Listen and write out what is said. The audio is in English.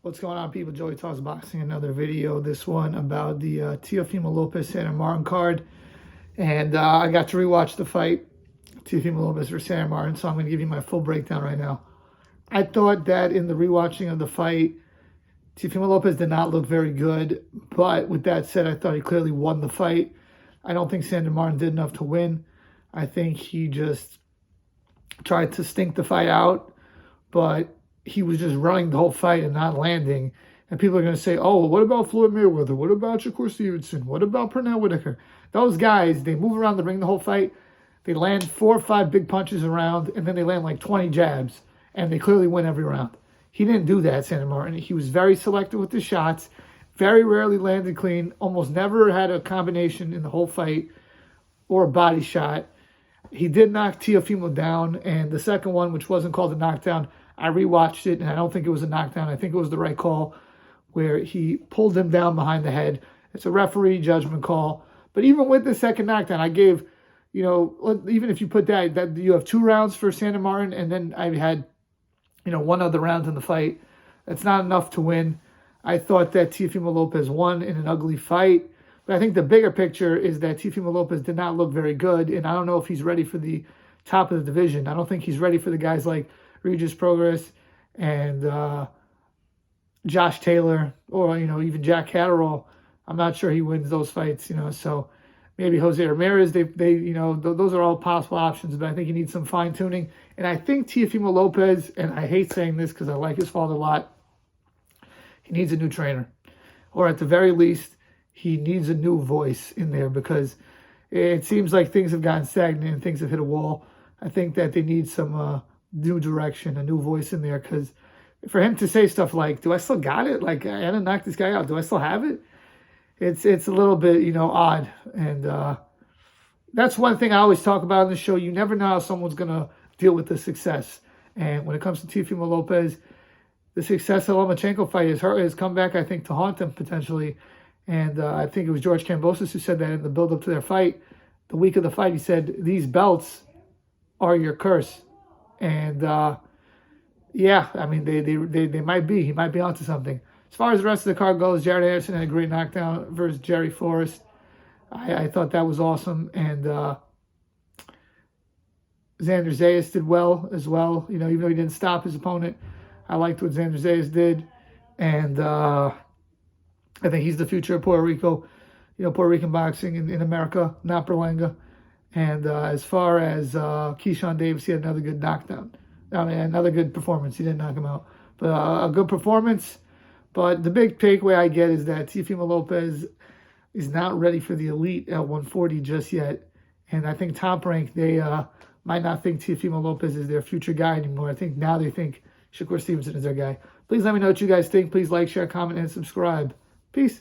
What's going on, people? Joey Talks Boxing, another video. This one about the Teofimo Lopez Sandor Martin card. And I got to rewatch the fight, Teofimo Lopez versus Sandor Martin, so I'm going to give you my full breakdown right now. I thought that in the rewatching of the fight, Teofimo Lopez did not look very good. But with that said, I thought he clearly won the fight. I don't think Sandor Martin did enough to win. I think he just tried to stink the fight out, but he was just running the whole fight and not landing. And people are going to say, oh, well, what about Floyd Mayweather? What about Shakur Stevenson? What about Pernell Whitaker? Those guys, they move around the ring the whole fight. They land 4 or 5 big punches around, and then they land like 20 jabs, and they clearly win every round. He didn't do that, Sandor Martin. He was very selective with the shots, very rarely landed clean, almost never had a combination in the whole fight or a body shot. He did knock Teofimo down, and the second one, which wasn't called a knockdown, I rewatched it, and I don't think it was a knockdown. I think it was the right call where he pulled him down behind the head. It's a referee judgment call. But even with the second knockdown, I gave, even if you put that you have 2 rounds for Sandor Martin, and then I had, 1 other round in the fight. That's not enough to win. I thought that Teofimo Lopez won in an ugly fight. But I think the bigger picture is that Teofimo Lopez did not look very good, and I don't know if he's ready for the top of the division. I don't think he's ready for the guys like Regis Progress and Josh Taylor, or even Jack Catterall. I'm not sure he wins those fights, so maybe Jose Ramirez. They those are all possible options, but I think he needs some fine tuning. And I think Teofimo Lopez, and I hate saying this because I like his father a lot, he needs a new trainer, or at the very least, he needs a new voice in there, because it seems like things have gotten stagnant and things have hit a wall. I think that they need some new direction, a new voice in there, because for him to say stuff like, do I still got it? Like, I didn't knock this guy out. Do I still have it? It's a little bit, odd. And that's one thing I always talk about on the show. You never know how someone's going to deal with the success. And when it comes to Teofimo Lopez, the success of Lomachenko fight has come back, I think, to haunt him potentially. And I think it was George Kambosos who said that in the build-up to their fight. The week of the fight, he said, these belts are your curse. And, yeah, I mean, they might be. He might be onto something. As far as the rest of the card goes, Jared Anderson had a great knockdown versus Jerry Forrest. I thought that was awesome. And Xander Zayas did well as well. Even though he didn't stop his opponent, I liked what Xander Zayas did. And I think he's the future of Puerto Rico, Puerto Rican boxing in America, not Berlanga. And as far as Keyshawn Davis, he had another good knockdown. Another good performance. He didn't knock him out. But a good performance. But the big takeaway I get is that Teofimo Lopez is not ready for the elite at 140 just yet. And I think Top Rank, they might not think Teofimo Lopez is their future guy anymore. I think now they think Shakur Stevenson is their guy. Please let me know what you guys think. Please like, share, comment, and subscribe. Peace.